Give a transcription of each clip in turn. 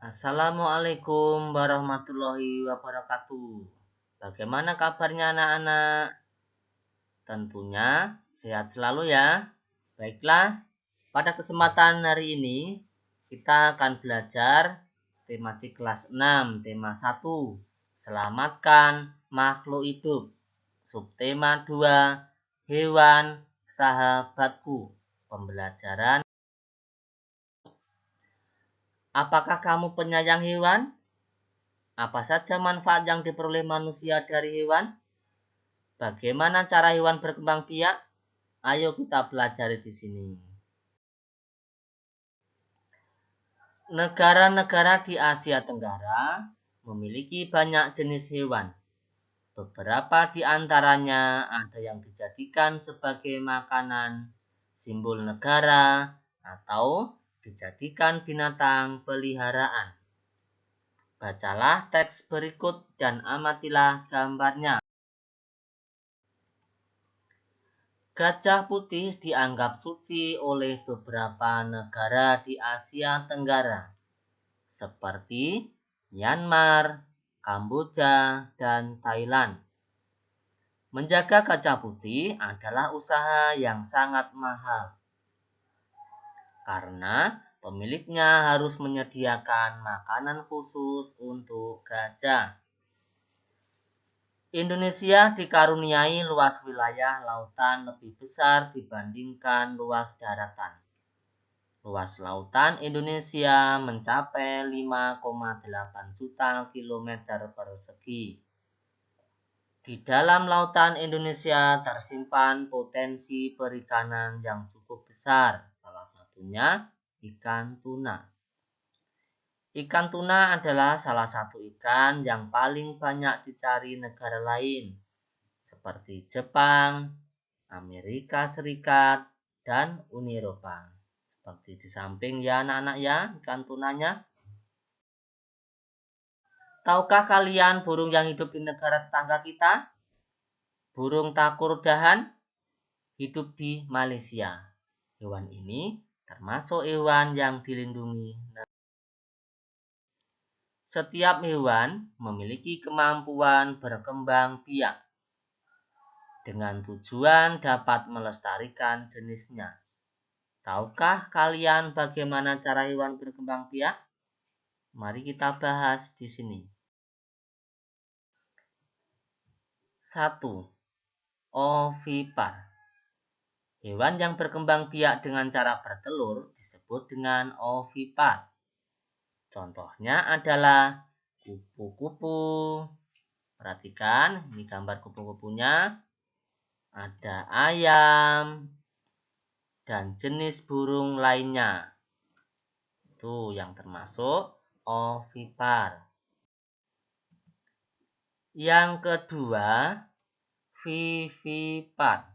Assalamualaikum warahmatullahi wabarakatuh. Bagaimana kabarnya anak-anak? Tentunya sehat selalu ya. Baiklah, pada kesempatan hari ini kita akan belajar tematik kelas 6, tema 1. Selamatkan makhluk hidup. Subtema 2, hewan sahabatku. Pembelajaran. Apakah kamu penyayang hewan? Apa saja manfaat yang diperoleh manusia dari hewan? Bagaimana cara hewan berkembang biak? Ayo kita pelajari di sini. Negara-negara di Asia Tenggara memiliki banyak jenis hewan. Beberapa di antaranya ada yang dijadikan sebagai makanan, simbol negara, atau dijadikan binatang peliharaan. Bacalah teks berikut dan amatilah gambarnya. Gajah putih dianggap suci oleh beberapa negara di Asia Tenggara, seperti Myanmar, Kamboja, dan Thailand. Menjaga gajah putih adalah usaha yang sangat mahal, karena pemiliknya harus menyediakan makanan khusus untuk gajah. Indonesia dikaruniai luas wilayah lautan lebih besar dibandingkan luas daratan. Luas lautan Indonesia mencapai 5,8 juta kilometer persegi. Di dalam lautan Indonesia tersimpan potensi perikanan yang cukup besar, salah satunya ikan tuna. Ikan tuna adalah salah satu ikan yang paling banyak dicari negara lain, seperti Jepang, Amerika Serikat, dan Uni Eropa. Seperti di samping ya anak-anak ya, ikan tunanya. Tahukah kalian burung yang hidup di negara tetangga kita? Burung takur dahan hidup di Malaysia. Hewan ini termasuk hewan yang dilindungi. Setiap hewan memiliki kemampuan berkembang biak dengan tujuan dapat melestarikan jenisnya. Tahukah kalian bagaimana cara hewan berkembang biak? Mari kita bahas di sini. 1. Ovipar. Hewan yang berkembang biak dengan cara bertelur disebut dengan ovipar. Contohnya adalah kupu-kupu. Perhatikan, ini gambar kupu-kupunya. Ada ayam dan jenis burung lainnya. Itu yang termasuk ovipar. Yang kedua, vivipar.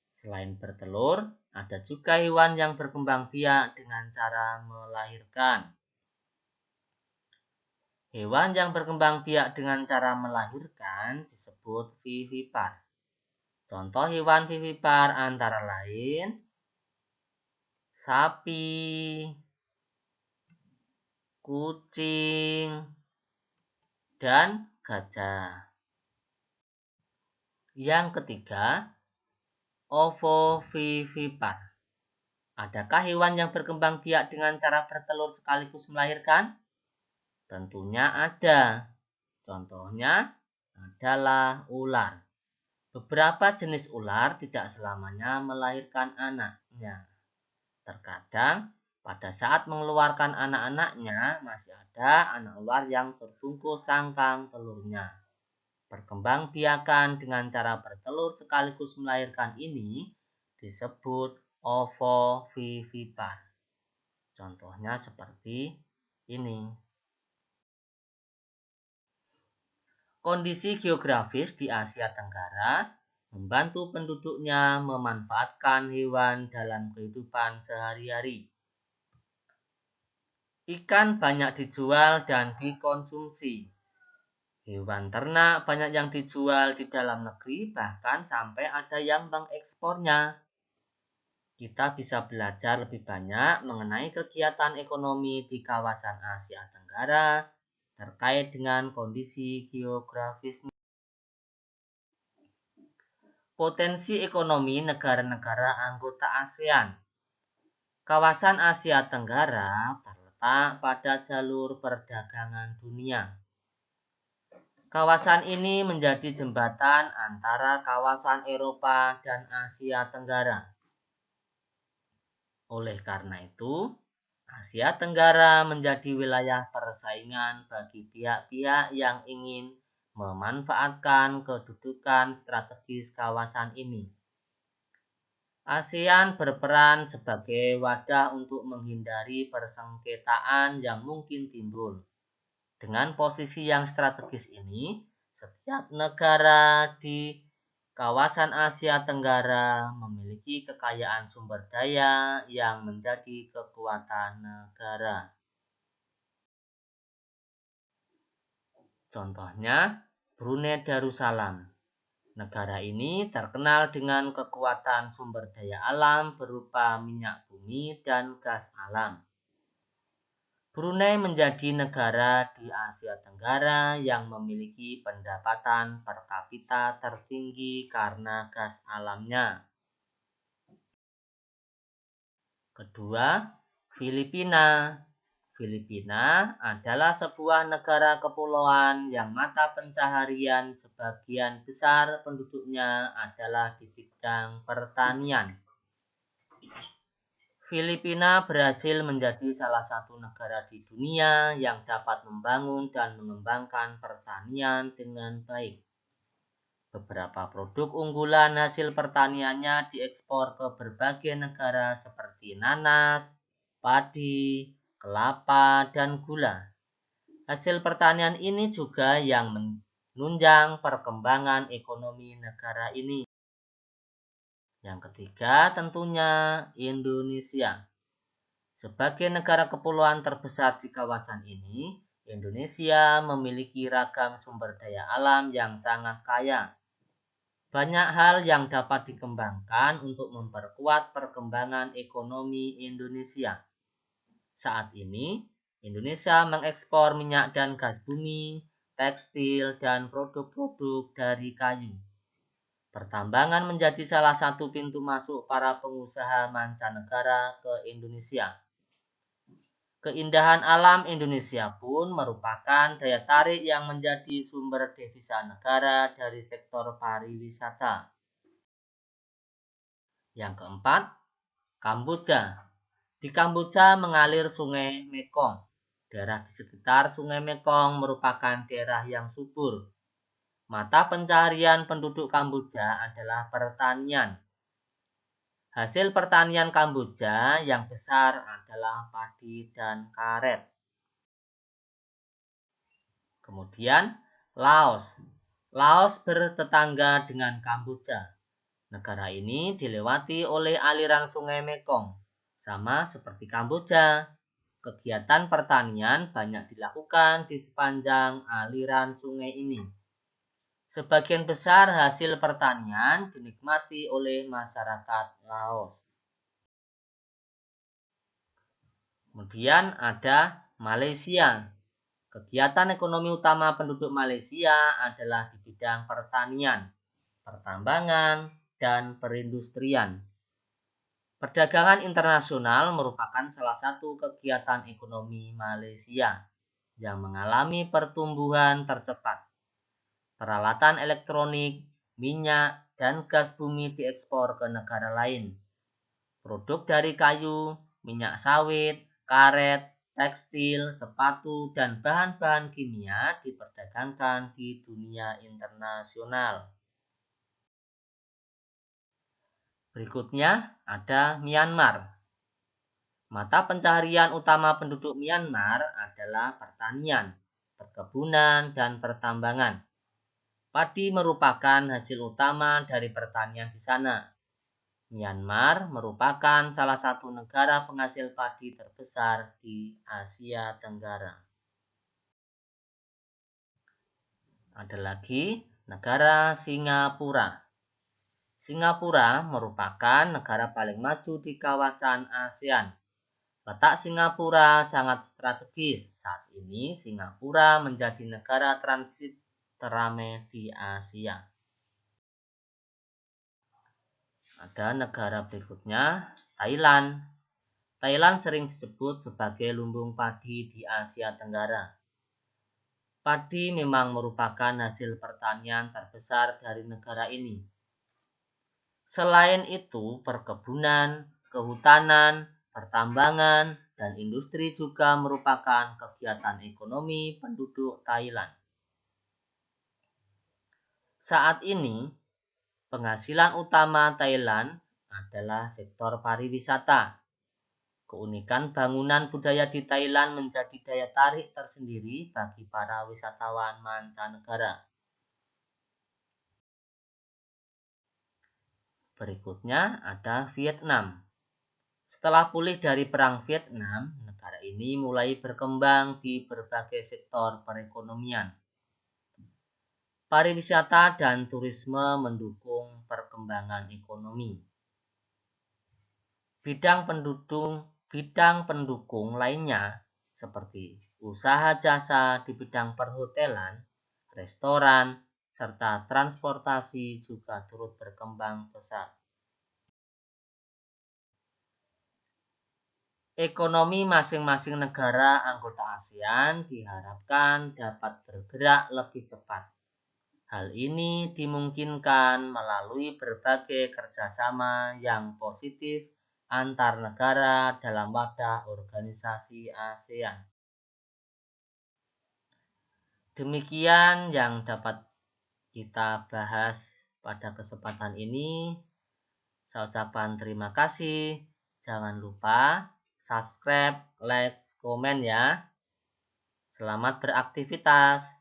Selain bertelur, ada juga hewan yang berkembang biak dengan cara melahirkan. Hewan yang berkembang biak dengan cara melahirkan disebut vivipar. Contoh hewan vivipar antara lain sapi, kucing, dan gajah. Yang ketiga, ovovivipar. Adakah hewan yang berkembang biak dengan cara bertelur sekaligus melahirkan? Tentunya ada. Contohnya adalah ular. Beberapa jenis ular tidak selamanya melahirkan anaknya. Terkadang pada saat mengeluarkan anak-anaknya masih ada anak ular yang terbungkus cangkang telurnya. Perkembangbiakan dengan cara bertelur sekaligus melahirkan ini disebut ovovivipar. Contohnya seperti ini. Kondisi geografis di Asia Tenggara membantu penduduknya memanfaatkan hewan dalam kehidupan sehari-hari. Ikan banyak dijual dan dikonsumsi. Hewan ternak banyak yang dijual di dalam negeri, bahkan sampai ada yang mengekspornya. kita bisa belajar lebih banyak mengenai kegiatan ekonomi di kawasan Asia Tenggara terkait dengan kondisi geografis. Potensi ekonomi negara-negara anggota ASEAN. Kawasan Asia Tenggara terletak pada jalur perdagangan dunia. Kawasan ini menjadi jembatan antara kawasan Eropa dan Asia Tenggara. Oleh karena itu, Asia Tenggara menjadi wilayah persaingan bagi pihak-pihak yang ingin memanfaatkan kedudukan strategis kawasan ini. ASEAN berperan sebagai wadah untuk menghindari persengketaan yang mungkin timbul. Dengan posisi yang strategis ini, setiap negara di kawasan Asia Tenggara memiliki kekayaan sumber daya yang menjadi kekuatan negara. Contohnya, Brunei Darussalam. Negara ini terkenal dengan kekuatan sumber daya alam berupa minyak bumi dan gas alam. Brunei menjadi negara di Asia Tenggara yang memiliki pendapatan per kapita tertinggi karena gas alamnya. Kedua, Filipina. Filipina adalah sebuah negara kepulauan yang mata pencaharian sebagian besar penduduknya adalah di bidang pertanian. Filipina berhasil menjadi salah satu negara di dunia yang dapat membangun dan mengembangkan pertanian dengan baik. Beberapa produk unggulan hasil pertaniannya diekspor ke berbagai negara seperti nanas, padi, kelapa, dan gula. Hasil pertanian ini juga yang menunjang perkembangan ekonomi negara ini. Yang ketiga tentunya Indonesia. Sebagai negara kepulauan terbesar di kawasan ini, Indonesia memiliki ragam sumber daya alam yang sangat kaya. Banyak hal yang dapat dikembangkan untuk memperkuat perkembangan ekonomi Indonesia. Saat ini, Indonesia mengekspor minyak dan gas bumi, tekstil, dan produk-produk dari kayu. Pertambangan menjadi salah satu pintu masuk para pengusaha mancanegara ke Indonesia. Keindahan alam Indonesia pun merupakan daya tarik yang menjadi sumber devisa negara dari sektor pariwisata. Yang keempat, Kamboja. Di Kamboja mengalir Sungai Mekong. Daerah di sekitar Sungai Mekong merupakan daerah yang subur. Mata pencaharian penduduk Kamboja adalah pertanian. Hasil pertanian Kamboja yang besar adalah padi dan karet. Kemudian Laos. Laos bertetangga dengan Kamboja. Negara ini dilewati oleh aliran Sungai Mekong. Sama seperti Kamboja, kegiatan pertanian banyak dilakukan di sepanjang aliran sungai ini. Sebagian besar hasil pertanian dinikmati oleh masyarakat Laos. Kemudian ada Malaysia. Kegiatan ekonomi utama penduduk Malaysia adalah di bidang pertanian, pertambangan, dan perindustrian. Perdagangan internasional merupakan salah satu kegiatan ekonomi Malaysia yang mengalami pertumbuhan tercepat. Peralatan elektronik, minyak, dan gas bumi diekspor ke negara lain. Produk dari kayu, minyak sawit, karet, tekstil, sepatu, dan bahan-bahan kimia diperdagangkan di dunia internasional. Berikutnya ada Myanmar. Mata pencaharian utama penduduk Myanmar adalah pertanian, perkebunan, dan pertambangan. Padi merupakan hasil utama dari pertanian di sana. Myanmar merupakan salah satu negara penghasil padi terbesar di Asia Tenggara. Ada lagi negara Singapura. Singapura merupakan negara paling maju di kawasan ASEAN. Letak Singapura sangat strategis. Saat ini Singapura menjadi negara transit teramai di Asia. Ada negara berikutnya, Thailand. Thailand sering disebut sebagai lumbung padi di Asia Tenggara. Padi memang merupakan hasil pertanian terbesar dari negara ini. Selain itu, perkebunan, kehutanan, pertambangan, dan industri juga merupakan kegiatan ekonomi penduduk Thailand. Saat ini, penghasilan utama Thailand adalah sektor pariwisata. Keunikan bangunan budaya di Thailand menjadi daya tarik tersendiri bagi para wisatawan mancanegara. Berikutnya ada Vietnam. Setelah pulih dari Perang Vietnam, negara ini mulai berkembang di berbagai sektor perekonomian. Pariwisata dan turisme mendukung perkembangan ekonomi. Bidang pendukung lainnya seperti usaha jasa di bidang perhotelan, restoran, serta transportasi juga turut berkembang pesat. Ekonomi masing-masing negara anggota ASEAN diharapkan dapat bergerak lebih cepat. Hal ini dimungkinkan melalui berbagai kerjasama yang positif antar negara dalam wadah organisasi ASEAN. Demikian yang dapat kita bahas pada kesempatan ini. Saya ucapkan terima kasih. Jangan lupa subscribe, like, komen ya. Selamat beraktivitas.